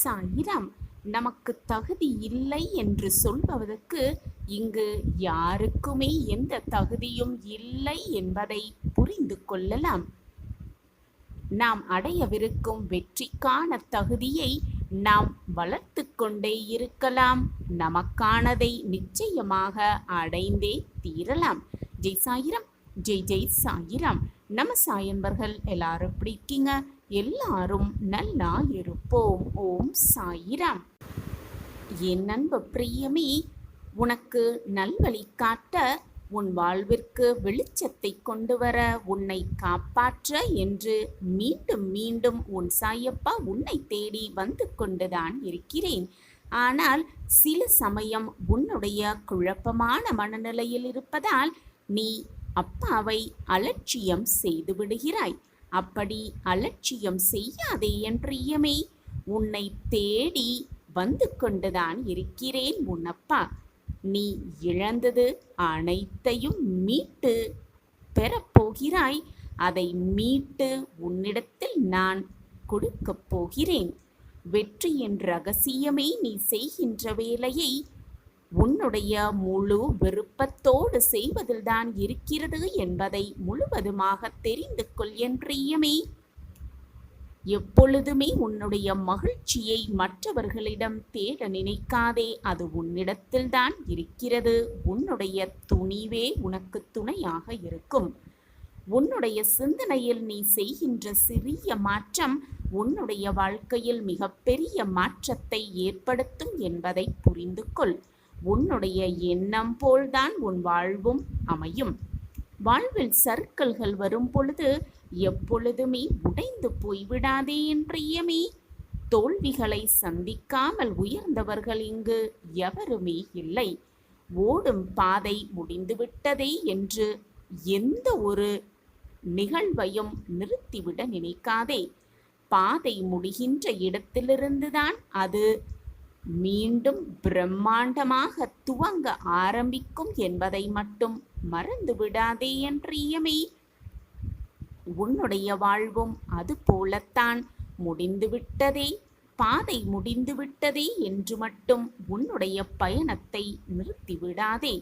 சாயிராம். நமக்கு தகுதி இல்லை என்று சொல்பவதற்கு இங்கு யாருக்குமே எந்த தகுதியும் இல்லை என்பதை புரிந்து கொள்ளலாம். நாம் அடையவிருக்கும் வெற்றிக்கான தகுதியை நாம் வளர்த்து கொண்டே இருக்கலாம். நமக்கானதை நிச்சயமாக அடைந்தே தீரலாம். ஜெய் சாயிராம், ஜெய் ஜெய் சாயிராம். நம்ம சாயன்பர்கள் எல்லாரும் எப்படி இருக்கீங்க? எல்லாரும் நல்லா இருப்போம். ஓம் சாயிராம். என் அன்பு பிரியமே, உனக்கு நல்வழி காட்ட, உன் வாழ்விற்கு வெளிச்சத்தை கொண்டு வர, உன்னை காப்பாற்ற என்று மீண்டும் மீண்டும் உன் சாயப்பா உன்னை தேடி வந்து கொண்டுதான் இருக்கிறேன். ஆனால் சில சமயம் உன்னுடைய குழப்பமான மனநிலையில் இருப்பதால் நீ அப்பாவை அலட்சியம் செய்து விடுகிறாய். அப்படி அலட்சியம் செய்யாதே என் பிரியமே. உன்னை தேடி வந்து கொண்டுதான் இருக்கிறேன் உன் அப்பா. நீ இழந்தது அனைத்தையும் மீட்டு பெறப்போகிறாய். அதை மீட்டு உன்னிடத்தில் நான் கொடுக்கப் போகிறேன். வெற்றியின் ரகசியமே நீ செய்கின்ற வேலையை உன்னுடைய முழு விருப்பத்தோடு செய்வதில்தான் இருக்கிறது என்பதை முழுவதுமாக தெரிந்து கொள் என் பிரியமே. எப்பொழுதுமே உன்னுடைய மகிழ்ச்சியை மற்றவர்களிடம் தேட நினைக்காதே. அது உன்னிடத்தில்தான் இருக்கிறது. உன்னுடைய துணிவே உனக்கு துணையாக இருக்கும். உன்னுடைய சிந்தனையில் நீ செய்கின்ற சிறிய மாற்றம் உன்னுடைய வாழ்க்கையில் மிகப்பெரிய மாற்றத்தை ஏற்படுத்தும் என்பதை புரிந்து கொள். உன்னுடைய எண்ணம் போல்தான் உன் வாழ்வும் அமையும். வாழ்வில் சறுக்கல்கள் வரும் பொழுது எப்பொழுதுமே உடைந்து போய்விடாதே என் பிரியமே. தோல்விகளை சந்திக்காமல் உயர்ந்தவர்கள் இங்கு எவருமே இல்லை. ஓடும் பாதை முடிந்துவிட்டதே என்று எந்த ஒரு நிகழ்வையும் நிறுத்திவிட நினைக்காதே. பாதை முடிகின்ற இடத்திலிருந்துதான் அது மீண்டும் பிரம்மாண்டமாக துவங்க ஆரம்பிக்கும் என்பதை மட்டும் மறந்து விடாதே என் பிரியமே. உன்னுடைய வாழ்வும் அது போலத்தான். முடிந்துவிட்டதே, பாதை முடிந்துவிட்டதே என்று மட்டும் உன்னுடைய பயணத்தை நிறுத்திவிடாதே.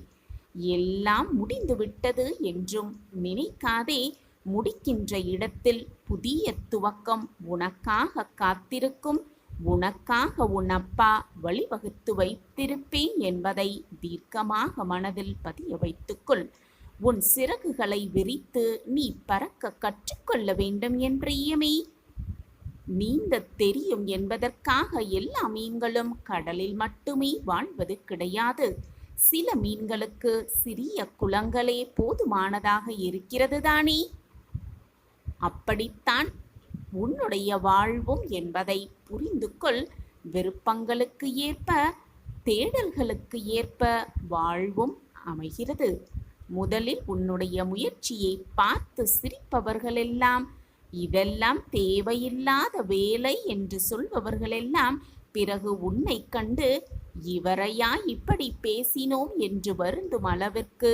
எல்லாம் முடிந்துவிட்டது என்றும் நினைக்காதே. முடிக்கின்ற இடத்தில் புதிய துவக்கம் உனக்காக காத்திருக்கும். உனக்காக உன் அப்பா வழிவகுத்து வைத்திருப்பேன் என்பதை தீர்க்கமாக மனதில் பதிய வைத்துக்கொள். உன் சிறகுகளை விரித்து நீ பறக்க கற்றுக்கொள்ள வேண்டும் என் பிரியமே. நீந்த தெரியும் என்பதற்காக எல்லா மீன்களும் கடலில் மட்டுமே வாழ்வது கிடையாது. சில மீன்களுக்கு சிறிய குளங்களே போதுமானதாக இருக்கிறது தானே. அப்படித்தான் உன்னுடைய வாழ்வும் என்பதை புரிந்து கொள். விருப்பங்களுக்கு ஏற்ப, தேடல்களுக்கு ஏற்ப வாழ்வும் அமைகிறது. முதலில் உன்னுடைய முயற்சியை பார்த்து சிரிப்பவர்களெல்லாம், இதெல்லாம் தேவையில்லாத வேலை என்று சொல்பவர்களெல்லாம் பிறகு உன்னை கண்டு இவரையா இப்படி பேசினோம் என்று வருந்தும் அளவிற்கு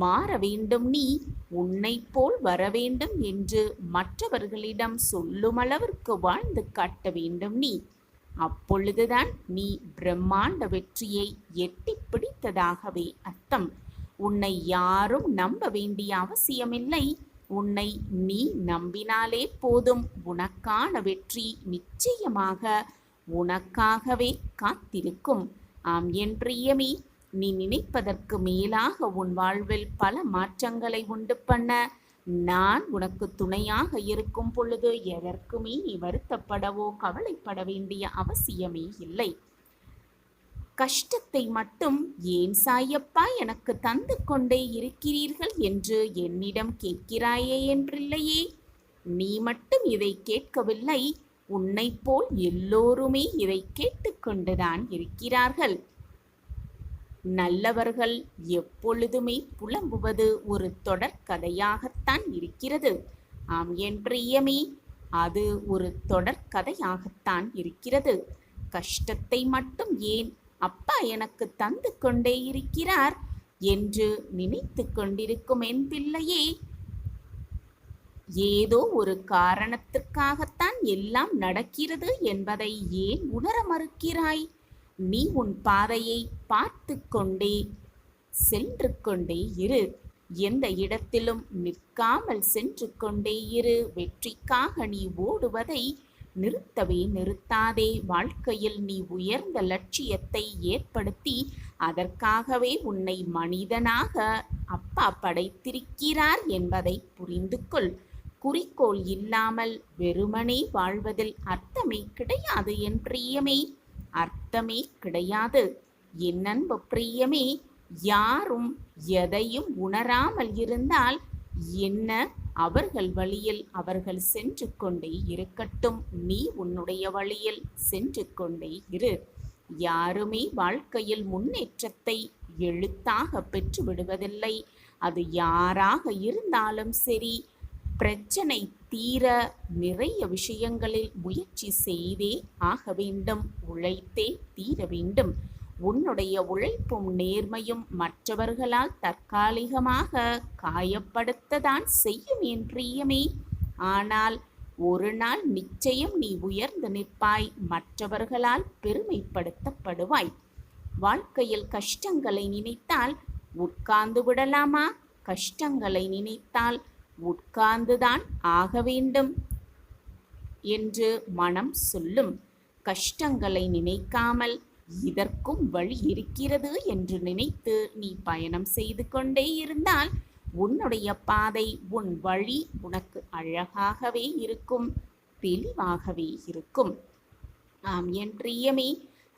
மாற வேண்டும். நீ உன்னை போல் வர வேண்டும் என்று மற்றவர்களிடம் சொல்லும் அளவிற்கு வாழ்ந்து காட்ட வேண்டும் நீ. அப்பொழுதுதான் நீ பிரம்மாண்ட வெற்றியை எட்டி பிடித்ததாகவே அர்த்தம். உன்னை யாரும் நம்ப வேண்டிய அவசியமில்லை. உன்னை நீ நம்பினாலே போதும். உனக்கான வெற்றி நிச்சயமாக உனக்காகவே காத்திருக்கும். ஆம் என் பிரியமே, நீ நினைப்பதற்கு மேலாக உன் வாழ்வில் பல மாற்றங்களை உண்டு பண்ண நான் உனக்கு துணையாக இருக்கும் பொழுது எதற்குமே நீ வருத்தப்படவோ கவலைப்பட வேண்டிய அவசியமே இல்லை. கஷ்டத்தை மட்டும் ஏன் சாயப்பா எனக்கு தந்து கொண்டே இருக்கிறீர்கள் என்று என்னிடம் கேட்கிறாயே என்றில்லையே. நீ மட்டும் இதை கேட்கவில்லை. உன்னை போல் எல்லோருமே இதை கேட்டுக்கொண்டுதான் இருக்கிறார்கள். நல்லவர்கள் எப்பொழுதுமே புலம்புவது ஒரு தொடர்கதையாகத்தான் இருக்கிறது. ஆம் என் பிரியமே, அது ஒரு தொடர்கதையாகத்தான் இருக்கிறது. கஷ்டத்தை மட்டும் ஏன் அப்பா எனக்கு தந்து கொண்டே இருக்கிறார் என்று நினைத்து கொண்டிருக்கும் என் பிள்ளையே, ஏதோ ஒரு காரணத்துக்காகத்தான் எல்லாம் நடக்கிறது என்பதை ஏன் உணர மறுக்கிறாய்? நீ உன் பாதையை பார்த்து கொண்டே சென்று கொண்டே இரு. எந்த இடத்திலும் நிற்காமல் சென்று கொண்டே இரு. வெற்றிக்காக நீ ஓடுவதை நிறுத்தவே நிறுத்தாதே. வாழ்க்கையில் நீ உயர்ந்த லட்சியத்தை ஏற்படுத்தி அதற்காகவே உன்னை மனிதனாக அப்பா படைத்திருக்கிறார் என்பதை புரிந்து கொள். குறிக்கோள் இல்லாமல் வெறுமனே வாழ்வதில் அர்த்தமே கிடையாது என் பிரியமே, அர்த்தமே கிடையாது. என் அன்பு பிரியமே, யாரும் எதையும் உணராமல் இருந்தால் என்ன, அவர்கள் வழியில் அவர்கள் சென்று கொண்டே இருக்கட்டும். நீ உன்னுடைய வழியில் சென்று கொண்டே இரு. யாருமே வாழ்க்கையில் முன்னேற்றத்தை எழுத்தாக பெற்று விடுவதில்லை. அது யாராக இருந்தாலும் சரி, பிரச்சனை தீர நிறைய விஷயங்களில் முயற்சி செய்தே ஆக வேண்டும், உழைத்தே தீர வேண்டும். உன்னுடைய உழைப்பும் நேர்மையும் மற்றவர்களால் தற்காலிகமாக காயப்படுத்ததான் செய்யும் என் பிரியமே. ஆனால் ஒரு நாள் நிச்சயம் நீ உயர்ந்து நிற்பாய், மற்றவர்களால் பெருமைப்படுத்தப்படுவாய். வாழ்க்கையில் கஷ்டங்களை நினைத்தால் உட்கார்ந்து விடலாமா? கஷ்டங்களை நினைத்தால் உட்கார்ந்துதான் ஆக வேண்டும் என்று மனம் சொல்லும். கஷ்டங்களை நினைக்காமல் இதற்கும் வழி இருக்கிறது என்று நினைத்து நீ பயணம் செய்து கொண்டே இருந்தால் உன்னுடைய பாதை, உன் வழி உனக்கு அழகாகவே இருக்கும், தெளிவாகவே இருக்கும். ஆம் என் பிரியமே,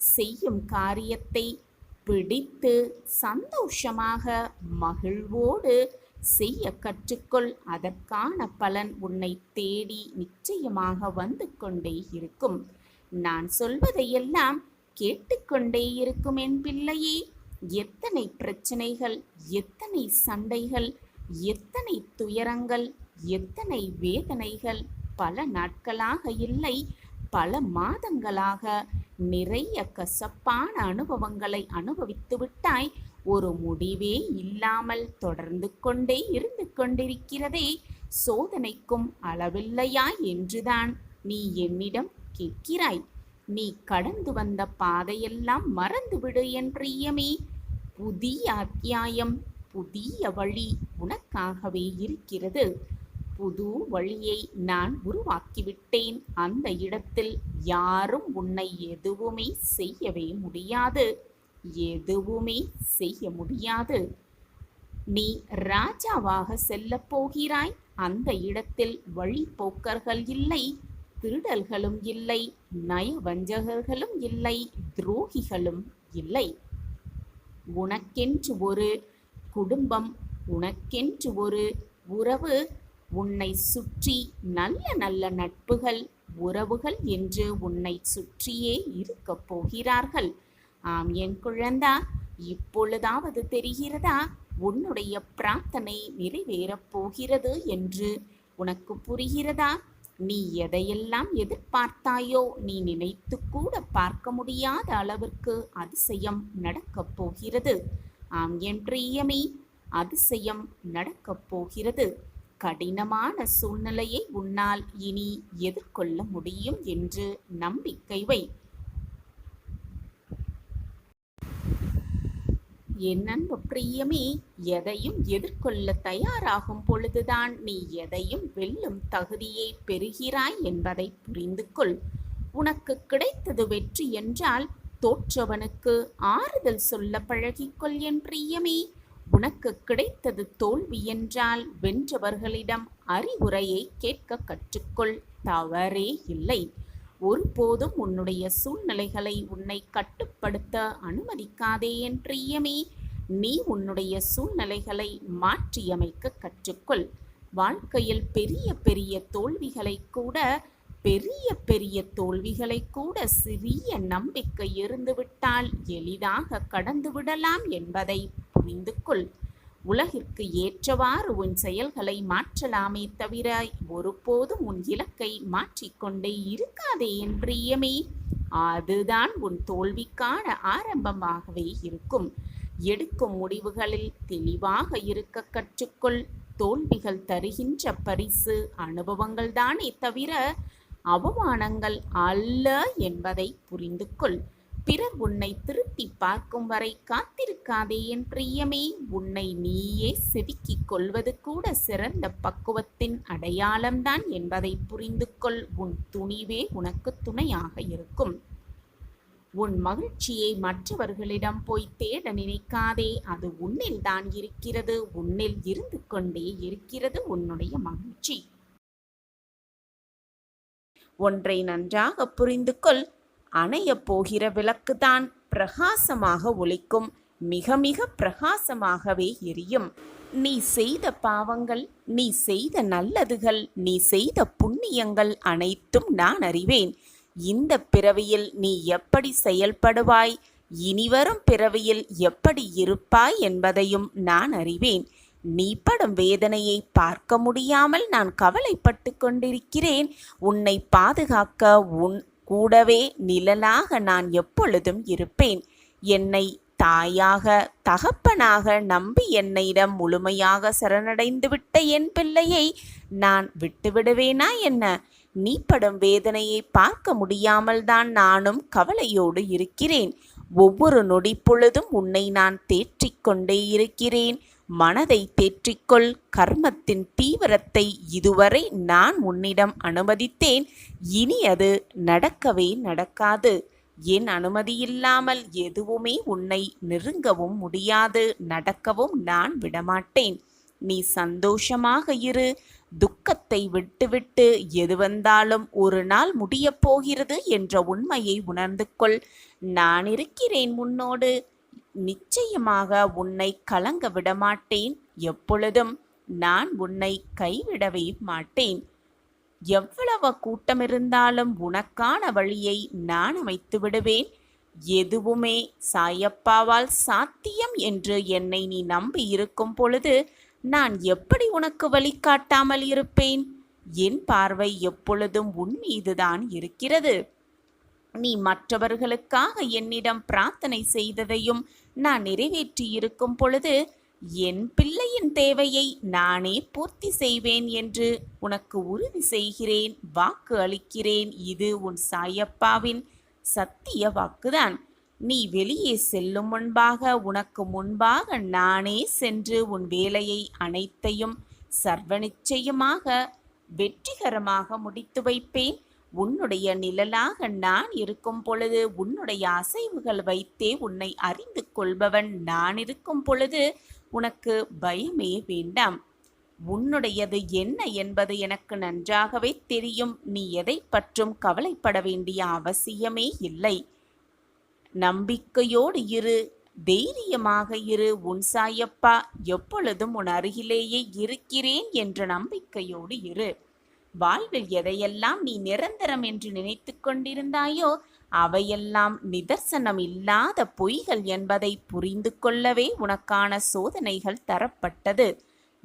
செய்யும் காரியத்தை பிடித்து சந்தோஷமாக மகிழ்வோடு செய்ய கற்றுக்கொள். அதற்கான பலன் உன்னை தேடி நிச்சயமாக வந்து கொண்டே இருக்கும். நான் சொல்வதையெல்லாம் கேட்டுக்கொண்டே இருக்கும் என் பிள்ளையே. எத்தனை பிரச்சனைகள், எத்தனை சண்டைகள், எத்தனை துயரங்கள், எத்தனை வேதனைகள், பல நாட்களாக இல்லை பல மாதங்களாக நிறைய கசப்பான அனுபவங்களை அனுபவித்து விட்டாய். ஒரு முடிவே இல்லாமல் தொடர்ந்து கொண்டே இருந்து கொண்டிருக்கிறதே, சோதனைக்கும் அளவில்லையா என்றுதான் நீ என்னிடம் கேட்கிறாய். நீ கடந்து வந்த பாதையெல்லாம் மறந்துவிடு என் பிரியமே. புதிய அத்தியாயம், புதிய வழி உனக்காகவே இருக்கிறது. புது வழியை நான் உருவாக்கிவிட்டேன். அந்த இடத்தில் யாரும் உன்னை எதுவுமே செய்யவே முடியாது, எதுவுமே செய்ய முடியாது. நீ ராஜாவாக செல்லப் போகிறாய். அந்த இடத்தில் வழிபோக்கர்கள் இல்லை, திருடல்களும் இல்லை, நயவஞ்சகர்களும் இல்லை, துரோகிகளும் இல்லை. உனக்கென்று ஒரு குடும்பம், உனக்கென்று ஒரு உறவு, உன்னை சுற்றி நல்ல நல்ல நட்புகள், உறவுகள் என்று உன்னை சுற்றியே இருக்கப் போகிறார்கள். ஆம் என் குழந்தா, இப்பொழுதாவது தெரிகிறதா உன்னுடைய பிரார்த்தனை நிறைவேறப் போகிறது என்று? உனக்கு புரிகிறதா? நீ எதையெல்லாம் எதிர்பார்த்தாயோ, நீ நினைத்து கூட பார்க்க முடியாத அளவிற்கு அதிசயம் நடக்கப் போகிறது. ஆம் என் பிரியமே, அதிசயம் நடக்கப் போகிறது. கடினமான சூழ்நிலையை உன்னால் இனி எதிர்கொள்ள முடியும் என்று நம்பிக்கை வை. என் அன்பு பிரியமே, எதையும் எதிர்கொள்ள தயாராகும் பொழுதுதான் நீ எதையும் வெல்லும் தகுதியை பெறுகிறாய் என்பதை புரிந்து கொள். உனக்கு கிடைத்தது வெற்றி என்றால் தோற்றவனுக்கு ஆறுதல் சொல்ல பழகிக்கொள் என் பிரியமே. உனக்கு கிடைத்தது தோல்வி என்றால் வென்றவர்களிடம் அறிவுரையை கேட்க கற்றுக்கொள். தவறே இல்லை. ஒருபோதும் உன்னுடைய சூழ்நிலைகளை உன்னை கட்டுப்படுத்த அனுமதிக்காதே என் பிரியமே. நீ உன்னுடைய சூழ்நிலைகளை மாற்றியமைக்க கற்றுக்கொள். வாழ்க்கையில் பெரிய பெரிய தோல்விகளை கூட சிறிய நம்பிக்கை இருந்துவிட்டால் எளிதாக கடந்து விடலாம் என்பதை புரிந்து கொள். உலகிற்கு ஏற்றவாறு உன் செயல்களை மாற்றலாமே தவிர ஒருபோதும் உன் இலக்கை மாற்றிக்கொண்டே இருக்காதே என் பிரியமே. அதுதான் உன் தோல்விக்கான ஆரம்பமாகவே இருக்கும். எடுக்கும் முடிவுகளில் தெளிவாக இருக்க கற்றுக்கொள். தோல்விகள் தருகின்ற பரிசு அனுபவங்கள் தானே தவிர அவமானங்கள் அல்ல என்பதை புரிந்து கொள். பிறர் உன்னை திருத்தி பார்க்கும் வரை காத்திருக்காதே என் பிரியமே. உன்னை நீயே செதுக்கிக் கொள்வது கூட சிறந்த பக்குவத்தின் அடையாளம்தான் என்பதை புரிந்து கொள். உன் துணிவே உனக்கு துணையாக இருக்கும். உன் மகிழ்ச்சியை மற்றவர்களிடம் போய் தேட நினைக்காதே. அது உன்னில் தான் இருக்கிறது. உன்னில் இருந்து கொண்டே இருக்கிறது உன்னுடைய மகிழ்ச்சி. ஒன்றை நன்றாக புரிந்து கொள். அணையப் போகிற விளக்குதான் பிரகாசமாக ஒளிக்கும். மிக மிக பிரகாசமாகவே எரியும். நீ செய்த பாவங்கள், நீ செய்த நல்லதுகள், நீ செய்த புண்ணியங்கள் அனைத்தும் நான் அறிவேன். இந்த பிறவியில் நீ எப்படி செயல்படுவாய், இனிவரும் பிறவியில் எப்படி இருப்பாய் என்பதையும் நான் அறிவேன். நீ படும் வேதனையை பார்க்க முடியாமல் நான் கவலைப்பட்டு கொண்டிருக்கிறேன். உன்னை பாதுகாக்க உன் கூடவே நிழலாக நான் எப்பொழுதும் இருப்பேன். என்னை தாயாக தகப்பனாக நம்பி என்னிடம் முழுமையாக சரணடைந்துவிட்ட என் பிள்ளையை நான் விட்டுவிடுவேனா என்ன? நீ படும் வேதனையை பார்க்க முடியாமல் தான் நானும் கவலையோடு இருக்கிறேன். ஒவ்வொரு நொடி பொழுதும் உன்னை நான் தேற்றிக் கொண்டே இருக்கிறேன். மனதை தேற்றிக்கொள். கர்மத்தின் தீவிரத்தை இதுவரை நான் உன்னிடம் அனுமதித்தேன். இனி அது நடக்கவே நடக்காது. என் அனுமதியில்லாமல் எதுவுமே உன்னை நெருங்கவும் முடியாது, நடக்கவும் நான் விடமாட்டேன். நீ சந்தோஷமாக இரு. துக்கத்தை விட்டுவிட்டு எது வந்தாலும் ஒரு நாள் முடியப் போகிறது என்ற உண்மையை உணர்ந்து கொள். நான் இருக்கிறேன் உன்னோடு. நிச்சயமாக உன்னை கலங்க விடமாட்டேன். எப்பொழுதும் நான் உன்னை கைவிடவே மாட்டேன். எவ்வளவு கூட்டம் இருந்தாலும் உனக்கான வழியை நான் அமைத்து விடுவேன். எதுவுமே சாயப்பாவால் சாத்தியம் என்று என்னை நீ நம்பி இருக்கும் பொழுது நான் எப்படி உனக்கு வழிகாட்டாமல் இருப்பேன்? என் பார்வை எப்பொழுதும் உன் மீதுதான் இருக்கிறது. நீ மற்றவர்களுக்காக என்னிடம் பிரார்த்தனை செய்ததையும் நான் நிறைவேற்றி இருக்கும் பொழுது என் பிள்ளையின் தேவையை நானே பூர்த்தி செய்வேன் என்று உனக்கு உறுதி செய்கிறேன், வாக்கு அளிக்கிறேன். இது உன் சாயப்பாவின் சத்திய வாக்குதான். நீ வெளியே செல்லும் முன்பாக உனக்கு முன்பாக நானே சென்று உன் வேலையை அனைத்தையும் சர்வ நிச்சயமாக வெற்றிகரமாக முடித்து வைப்பேன். உன்னுடைய நிழலாக நான் இருக்கும் பொழுது உன்னுடைய அசைவுகள் வைத்தே உன்னை அறிந்து கொள்பவன் நான் இருக்கும் பொழுது உனக்கு பயமே வேண்டாம். உன்னுடையது என்ன என்பது எனக்கு நன்றாகவே தெரியும். நீ எதை பற்றும் கவலைப்பட வேண்டிய அவசியமே இல்லை. நம்பிக்கையோடு இரு, தைரியமாக இரு. உன் சாயப்பா எப்பொழுதும் உன் அருகிலேயே இருக்கிறேன் என்ற நம்பிக்கையோடு இரு. வாழ்வில் எதையெல்லாம் நீ நிரந்தரம் என்று நினைத்து கொண்டிருந்தாயோ அவையெல்லாம் நிதர்சனம் இல்லாத பொய்கள் என்பதை புரிந்து கொள்ளவே உனக்கான சோதனைகள் தரப்பட்டது.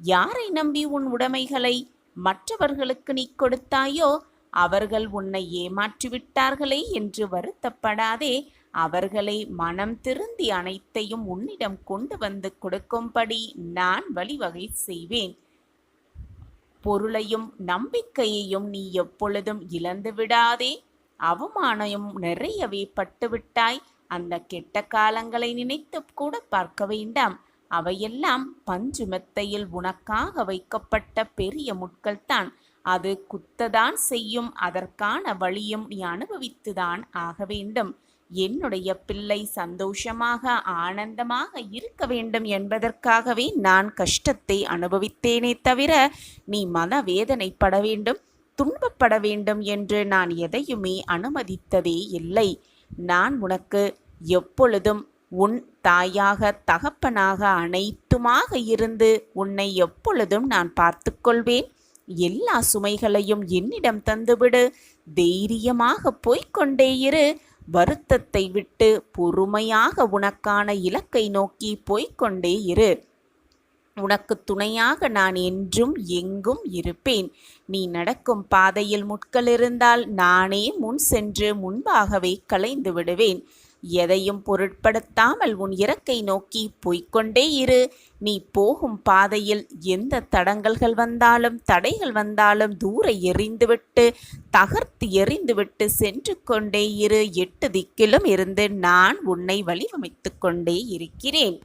யாரை நம்பி உன் உடைமைகளை மற்றவர்களுக்கு நீ கொடுத்தாயோ அவர்கள் உன்னை ஏமாற்றிவிட்டார்களே என்று வருத்தப்படாதே. அவர்களை மனம் திருந்தி அனைத்தையும் உன்னிடம் கொண்டு வந்து கொடுக்கும்படி நான் வழிவகை செய்வேன். பொருளையும் நம்பிக்கையையும் நீ எப்பொழுதும் இழந்து விடாதே. அவமானம் நிறையவே பட்டுவிட்டாய். அந்த கெட்ட காலங்களை நினைத்து கூட பார்க்க வேண்டாம். அவையெல்லாம் பஞ்சு மெத்தையில் உனக்காக வைக்கப்பட்ட பெரிய முட்கள்தான். அது குத்ததான் செய்யும். அதற்கான வழியும் நீ அனுபவித்துதான் ஆக வேண்டும். என்னுடைய பிள்ளை சந்தோஷமாக ஆனந்தமாக இருக்க வேண்டும் என்பதற்காகவே நான் கஷ்டத்தை அனுபவித்தேனே தவிர நீ மனவேதனைப்பட வேண்டும், துன்பப்பட வேண்டும் என்று நான் எதையுமே அனுமதித்ததே இல்லை. நான் உனக்கு எப்பொழுதும் உன் தாயாக தகப்பனாக அனைத்துமாக இருந்து உன்னை எப்பொழுதும் நான் பார்த்து கொள்வேன். எல்லா சுமைகளையும் என்னிடம் தந்துவிடு. தைரியமாக போய்கொண்டே இரு. வருத்தத்தை விட்டு பொறுமையாக உனக்கான இலக்கை நோக்கி போய்கொண்டே இரு. உனக்கு துணையாக நான் என்றும் எங்கும் இருப்பேன். நீ நடக்கும் பாதையில் முட்கள் இருந்தால் நானே முன் சென்று முன்பாகவே களைந்து விடுவேன். எதையும் பொருட்படுத்தாமல் உன் இலக்கை நோக்கி போய்க்கொண்டே இரு. நீ போகும் பாதையில் எந்த தடங்கல்கள் வந்தாலும் தடைகள் வந்தாலும் தூர எறிந்துவிட்டு தகர்த்து எறிந்துவிட்டு சென்று கொண்டே இரு. 8 திக்கிலும் இருந்து நான் உன்னை வழிவமைத்து கொண்டே இருக்கிறேன்.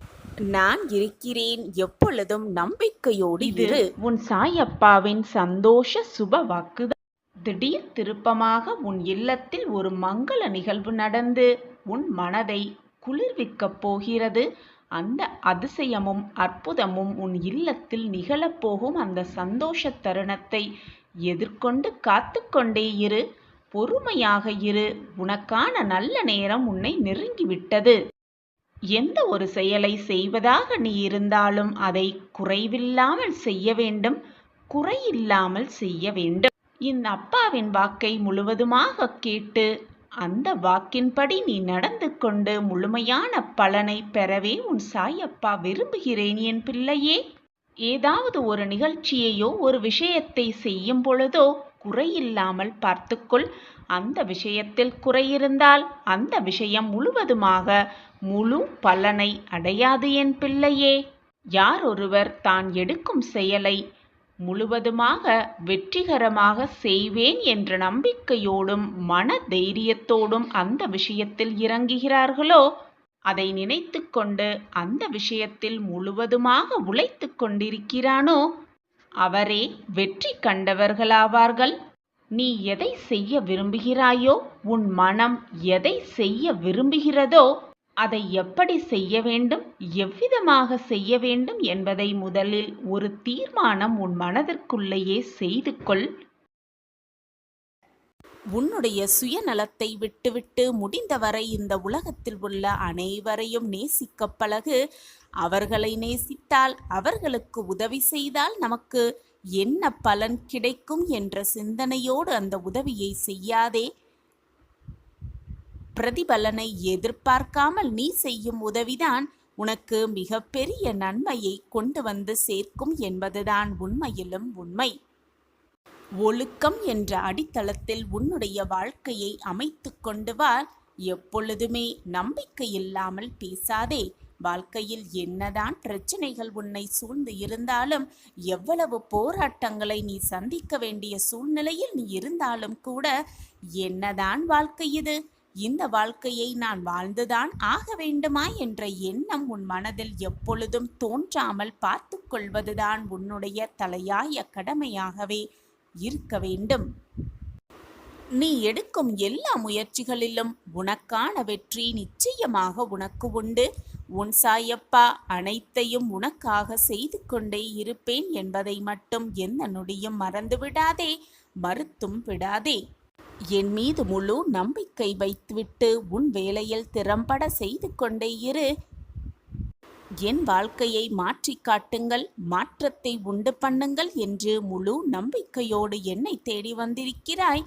நான் இருக்கிறேன், எப்பொழுதும் நம்பிக்கையோடு இரு. உன் சாயப்பாவின் சந்தோஷ சுப வாக்குதான். திடீர் திருப்பமாக உன் இல்லத்தில் ஒரு மங்கள நிகழ்வு நடந்து உன் மனதை குளிர்விக்கப் போகிறது. அந்த அதிசயமும் அற்புதமும் உன் இல்லத்தில் நிகழப்போகும் அந்த சந்தோஷ தருணத்தை எதிர்கொண்டு காத்து கொண்டே இரு. பொறுமையாக இரு. உனக்கான நல்ல நேரம் உன்னை நெருங்கிவிட்டது. எந்த ஒரு செயலை செய்வதாக நீ இருந்தாலும் அதை குறைவில்லாமல் செய்ய வேண்டும், குறையில்லாமல் செய்ய வேண்டும். இந்த அப்பாவின் வாக்கை முழுவதுமாக கேட்டு அந்த வாக்கின்படி நீ நடந்து கொண்டு முழுமையான பலனை பெறவே உன் சாயப்பா விரும்புகிறேன் என் பிள்ளையே. ஏதாவது ஒரு நிகழ்ச்சியையோ ஒரு விஷயத்தை செய்யும் பொழுதோ குறையில்லாமல் பார்த்துக்கொள். அந்த விஷயத்தில் குறையிருந்தால் அந்த விஷயம் முழுவதுமாக முழு பலனை அடையாது என் பிள்ளையே. யார் ஒருவர் தான் எடுக்கும் செயலை முழுவதுமாக வெற்றிகரமாக செய்வேன் என்ற நம்பிக்கையோடும் மன தைரியத்தோடும் அந்த விஷயத்தில் இறங்குகிறார்களோ, அதை நினைத்து கொண்டு அந்த விஷயத்தில் முழுவதுமாக உழைத்து கொண்டிருக்கிறானோ அவரே வெற்றி கண்டவர்களாவார்கள். நீ எதை செய்ய விரும்புகிறாயோ, உன் மனம் எதை செய்ய விரும்புகிறதோ அதை எப்படி செய்ய வேண்டும், எவ்விதமாக செய்ய வேண்டும் என்பதை முதலில் ஒரு தீர்மானம் உன் மனதிற்குள்ளேயே செய்து கொள். உன்னுடைய சுயநலத்தை விட்டுவிட்டு முடிந்தவரை இந்த உலகத்தில் உள்ள அனைவரையும் நேசிக்க பழகு. அவர்களை நேசித்தால், அவர்களுக்கு உதவி செய்தால் நமக்கு என்ன பலன் கிடைக்கும் என்ற சிந்தனையோடு அந்த உதவியை செய்யாதே. பிரதிபலனை எதிர்பார்க்காமல் நீ செய்யும் உதவிதான் உனக்கு மிகப்பெரிய நன்மையை கொண்டு வந்து சேர்க்கும் என்பதுதான் உண்மையிலும் உண்மை. ஒழுக்கம் என்ற அடித்தளத்தில் உன்னுடைய வாழ்க்கையை அமைத்து கொண்டு வா. எப்பொழுதுமே நம்பிக்கை இல்லாமல் பேசாதே. வாழ்க்கையில் என்னதான் பிரச்சனைகள் உன்னை சூழ்ந்து இருந்தாலும், எவ்வளவு போராட்டங்களை நீ சந்திக்க வேண்டிய சூழ்நிலையில் நீ இருந்தாலும் கூட, என்னதான் வாழ்க்கை இது, இந்த வாழ்க்கையை நான் வாழ்ந்துதான் ஆக வேண்டுமா என்ற எண்ணம் உன் மனதில் எப்பொழுதும் தோன்றாமல் பார்த்து கொள்வதுதான் உன்னுடைய தலையாய கடமையாகவே இருக்க வேண்டும். நீ எடுக்கும் எல்லா முயற்சிகளிலும் உனக்கான வெற்றி நிச்சயமாக உனக்கு உண்டு. உன் சாயப்பா அனைத்தையும் உனக்காக செய்து கொண்டே இருப்பேன் என்பதை மட்டும் எந்த நொடியும் மறந்து விடாதே, மறுத்தும் விடாதே. என் மீது முழு நம்பிக்கை வைத்துவிட்டு உன் வேலையில் திறம்பட செய்து கொண்டே இரு. என் வாழ்க்கையை மாற்றி காட்டுங்கள், மாற்றத்தை உண்டு பண்ணுங்கள் என்று முழு நம்பிக்கையோடு என்னை தேடி வந்திருக்கிறாய்.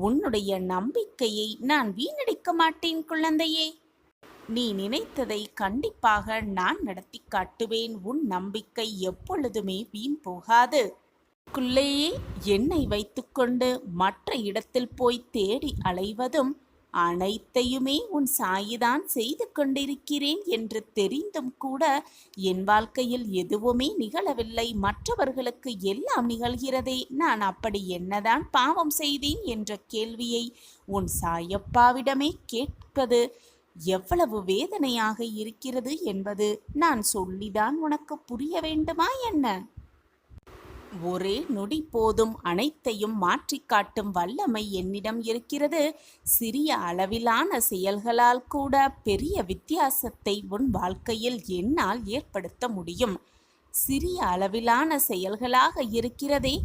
உன்னுடைய நம்பிக்கையை நான் வீணடிக்க மாட்டேன் குழந்தையே. நீ நினைத்ததை கண்டிப்பாக நான் நடத்தி காட்டுவேன். உன் நம்பிக்கை எப்பொழுதுமே வீண் போகாது. குள்ளேயே என்னை வைத்துக்கொண்டு மற்ற இடத்தில் போய் தேடி அலைவதும், அனைத்தையுமே உன் சாயிதான் செய்து கொண்டிருக்கிறேன் என்று தெரிந்தும் கூட என் வாழ்க்கையில் எதுவுமே நிகழவில்லை, மற்றவர்களுக்கு எல்லாம் நிகழ்கிறதே, நான் அப்படி என்னதான் பாவம் செய்தேன் என்ற கேள்வியை உன் சாயப்பாவிடமே கேட்பது எவ்வளவு வேதனையாக இருக்கிறது என்பது நான் சொல்லிதான் உனக்கு புரிய வேண்டுமா என்ன? ஒரே நொடி போதும் அனைத்தையும் மாற்றி காட்டும் வல்லமை என்னிடம் இருக்கிறது. சிறிய அளவிலான செயல்களால் கூட பெரிய வித்தியாசத்தை உன் வாழ்க்கையில் என்னால் ஏற்படுத்த முடியும். சிறிய அளவிலான செயல்களாக இருக்கிறதே,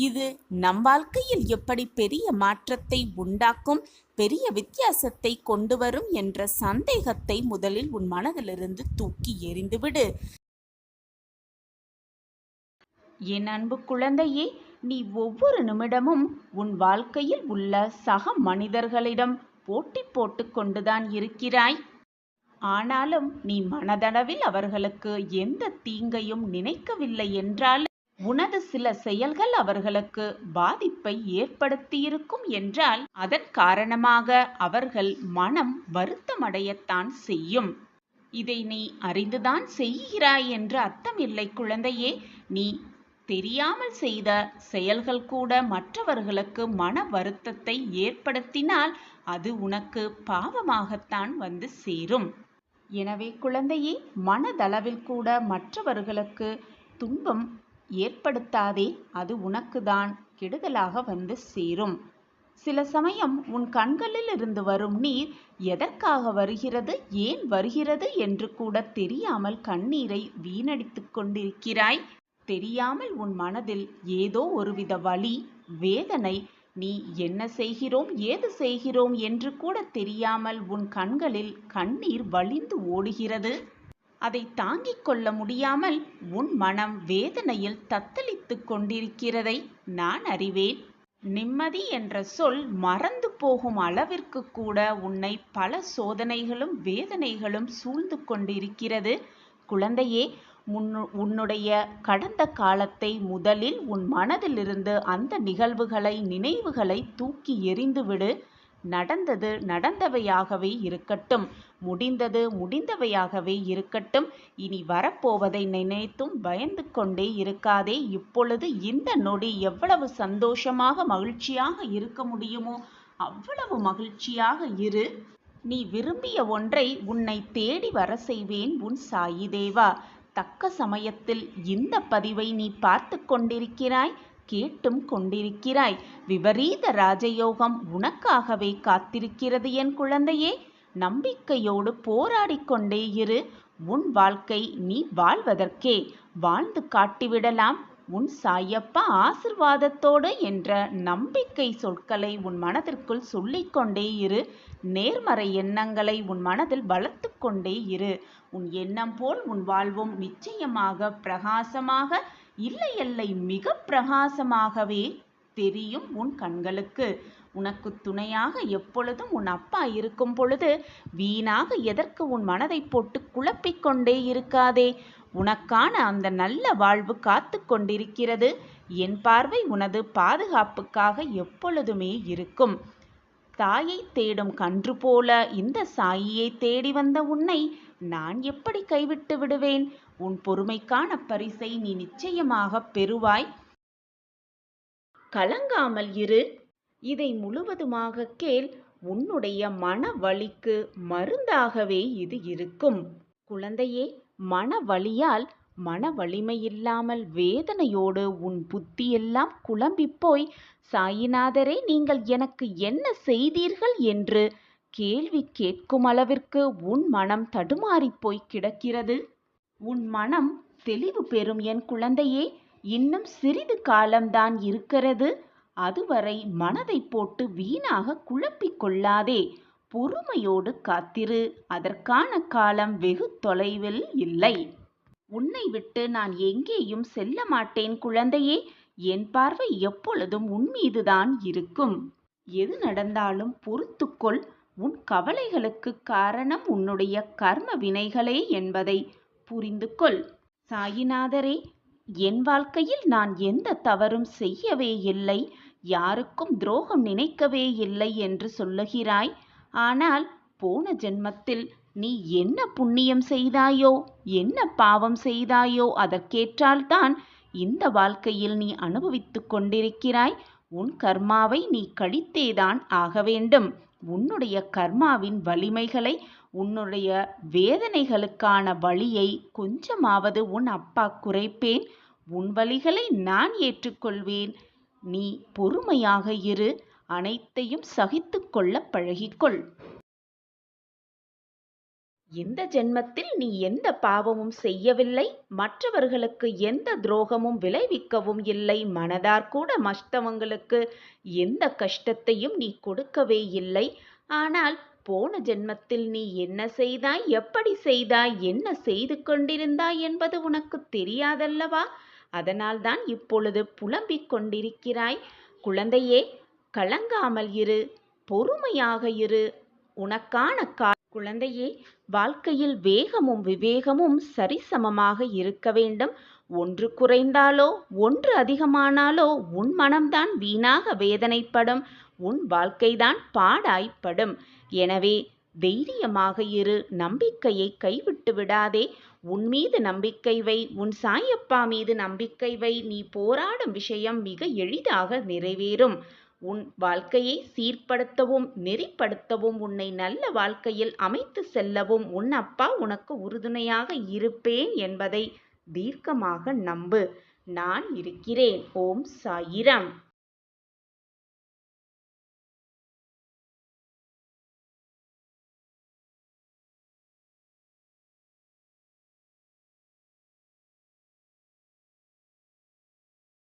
இது நம் வாழ்க்கையில் எப்படி பெரிய மாற்றத்தை உண்டாக்கும், பெரிய வித்தியாசத்தை கொண்டு வரும் என்ற சந்தேகத்தை முதலில் உன் மனதிலிருந்து தூக்கி எறிந்துவிடு. என் அன்பு குழந்தையே, நீ ஒவ்வொரு நிமிடமும் உன் வாழ்க்கையில் உள்ள சக மனிதர்களிடம் போட்டி போட்டு கொண்டுதான் இருக்கிறாய். ஆனாலும் நீ மனதளவில் அவர்களுக்கு எந்த தீங்கையும் நினைக்கவில்லை என்றால் உனது சில செயல்கள் அவர்களுக்கு பாதிப்பை ஏற்படுத்தியிருக்கும் என்றால் அதன் காரணமாக அவர்கள் மனம் வருத்தமடையத்தான் செய்யும். இதை நீ அறிந்துதான் செய்கிறாய் என்று அர்த்தமில்லை குழந்தையே. நீ தெரியாமல் செய்த செயல்கள் கூட மற்றவர்களுக்கு மன வருத்தத்தை ஏற்படுத்தினால் அது உனக்கு பாவமாகத்தான் வந்து சேரும். எனவே குழந்தையே, மனதளவில் கூட மற்றவர்களுக்கு துன்பம் ஏற்படுத்தாதே. அது உனக்கு தான் கெடுதலாக வந்து சேரும். சில சமயம் உன் கண்களில் இருந்து வரும் நீர் எதற்காக வருகிறது, ஏன் வருகிறது என்று கூட தெரியாமல் கண்ணீரை வீணடித்துக் கொண்டிருக்கிறாய். தெரியாமல் உன் மனதில் ஏதோ ஒருவித வலி, வேதனை, நீ என்ன செய்கிறோம், ஏது செய்கிறோம் என்று கூட தெரியாமல் உன் கண்களில் கண்ணீர் வழிந்து ஓடுகிறது. அதை தாங்கிக் கொள்ள முடியாமல் உன் மனம் வேதனையில் தத்தளித்து கொண்டிருக்கிறதை நான் அறிவேன். நிம்மதி என்ற சொல் மறந்து போகும் அளவிற்கு கூட உன்னை பல சோதனைகளும் வேதனைகளும் சூழ்ந்து கொண்டிருக்கிறது. குழந்தையே, உன்னுடைய கடந்த காலத்தை முதலில் உன் மனதிலிருந்து அந்த நினைவுகளை தூக்கி எறிந்துவிடு. நடந்தது நடந்தவையாகவே இருக்கட்டும், முடிந்தது முடிந்தவையாகவே இருக்கட்டும். இனி வரப்போவதை நினைத்தும் பயந்து கொண்டே இருக்காதே. இப்பொழுது இந்த நொடி எவ்வளவு சந்தோஷமாக மகிழ்ச்சியாக இருக்க முடியுமோ அவ்வளவு மகிழ்ச்சியாக இரு. நீ விரும்பிய ஒன்றை உன்னை தேடி வர செய்வேன் உன் சாயி தேவா. தக்க சமயத்தில் இந்த பதிவை நீ பார்த்து கொண்டிருக்கிறாய், கேட்டும் கொண்டிருக்கிறாய். விபரீத ராஜயோகம் உனக்காகவே காத்திருக்கிறது என் குழந்தையே. நம்பிக்கையோடு போராடிக் கொண்டே இரு. உன் வாழ்க்கை நீ வாழ்வதற்கே. வாழ்ந்து காட்டிவிடலாம் உன் சாயப்பா ஆசிர்வாதத்தோடு என்ற நம்பிக்கை சொற்களை உன் மனதிற்குள் சொல்லிக்கொண்டே இரு. நேர்மறை எண்ணங்களை உன் மனதில் வளர்த்து கொண்டே இரு. உன் எண்ணம் போல் உன் வாழ்வும் நிச்சயமாக பிரகாசமாக, இல்லை மிக பிரகாசமாகவே தெரியும் உன் கண்களுக்கு. உனக்கு துணையாக எப்பொழுதும் உன் அப்பா இருக்கும் பொழுது வீணாக எதற்கு உன் மனதை போட்டு குழப்பிக்கொண்டே இருக்காதே. உனக்கான அந்த நல்ல வாழ்வு காத்து கொண்டிருக்கிறது. என் பார்வை உனது பாதுகாப்புக்காக எப்பொழுதுமே இருக்கும். தாயை தேடும் கன்று போல இந்த சாயியை தேடி வந்த உன்னை நான் எப்படி கைவிட்டு விடுவேன்? உன் பொறுமைக்கான பரிசை நீ நிச்சயமாக பெறுவாய். கலங்காமல் இரு. இதை முழுவதுமாக கேள். உன்னுடைய மன வலிக்கு மருந்தாகவே இது இருக்கும். குழந்தையே, மன வலியால் மன வலிமையில்லாமல் வேதனையோடு உன் புத்தியெல்லாம் குழம்பிப்போய், சாயிநாதரே நீங்கள் எனக்கு என்ன செய்தீர்கள் என்று கேள்வி கேட்கும் அளவிற்கு உன் மனம் தடுமாறிப்போய் கிடக்கிறது. உன் மனம் தெளிவு பெறும் என் குழந்தையே. இன்னும் சிறிது காலம்தான் இருக்கிறது. அதுவரை மனதை போட்டு வீணாக குழப்பிக் கொள்ளாதே. பொறுமையோடு காத்திரு. அதற்கான காலம் வெகு தொலைவில் இல்லை. உன்னை விட்டு நான் எங்கேயும் செல்ல மாட்டேன் குழந்தையே. என் பார்வை எப்பொழுதும் உன் மீதுதான் இருக்கும். எது நடந்தாலும் பொறுத்துக்கொள். உன் கவலைகளுக்கு காரணம் உன்னுடைய கர்ம வினைகளே என்பதை புரிந்து கொள். சாயிநாதரே, என் வாழ்க்கையில் நான் எந்த தவறும் செய்யவே இல்லை, யாருக்கும் துரோகம் நினைக்கவே இல்லை என்று சொல்லுகிறாய். ஆனால் போன ஜென்மத்தில் நீ என்ன புண்ணியம் செய்தாயோ, என்ன பாவம் செய்தாயோ அதற்கேற்றால்தான் இந்த வாழ்க்கையில் நீ அனுபவித்துக் கொண்டிருக்கிறாய். உன் கர்மாவை நீ கழித்தேதான் ஆக வேண்டும். உன்னுடைய கர்மாவின் வலிமைகளை, உன்னுடைய வேதனைகளுக்கான வலியை கொஞ்சமாவது உன் அப்பா குறைப்பேன். உன் வலிகளை நான் ஏற்றுக்கொள்வேன். நீ பொறுமையாக இரு. அனைத்தையும் சகித்து கொள்ள பழகிக்கொள். இந்த ஜென்மத்தில் நீ எந்த பாவமும் செய்யவில்லை, மற்றவர்களுக்கு எந்த துரோகமும் விளைவிக்கவும் இல்லை, மனதார் கூட மற்றவங்களுக்கு எந்த கஷ்டத்தையும் நீ கொடுக்கவே இல்லை. ஆனால் போன ஜென்மத்தில் நீ என்ன செய்தாய், எப்படி செய்தாய், என்ன செய்து கொண்டிருந்தாய் என்பது உனக்கு தெரியாதல்லவா? அதனால்தான் இப்பொழுது புலம்பிக் கொண்டிருக்கிறாய். குழந்தையே, கலங்காமல் இரு, பொறுமையாக இரு. உனக்கான குழந்தையே, வாழ்க்கையில் வேகமும் விவேகமும் சரிசமமாக இருக்க வேண்டும். ஒன்று குறைந்தாலோ ஒன்று அதிகமானாலோ உன் மனம்தான் வீணாக வேதனைப்படும், உன் வாழ்க்கைதான் பாடாய்ப்படும். எனவே தைரியமாக இரு, நம்பிக்கையை கைவிட்டு விடாதே. உன் மீது நம்பிக்கை வை, உன் சாயப்பா மீது நம்பிக்கை வை. நீ போராடும் விஷயம் மிக எளிதாக நிறைவேறும். உன் வாழ்க்கையை சீர்படுத்தவும் நெறிப்படுத்தவும், உன்னை நல்ல வாழ்க்கையில் அமைத்து செல்லவும் உன் அப்பா உனக்கு உறுதுணையாக இருப்பேன் என்பதை தீர்க்கமாக நம்பு. நான் இருக்கிறேன். ஓம் சாயிராம்.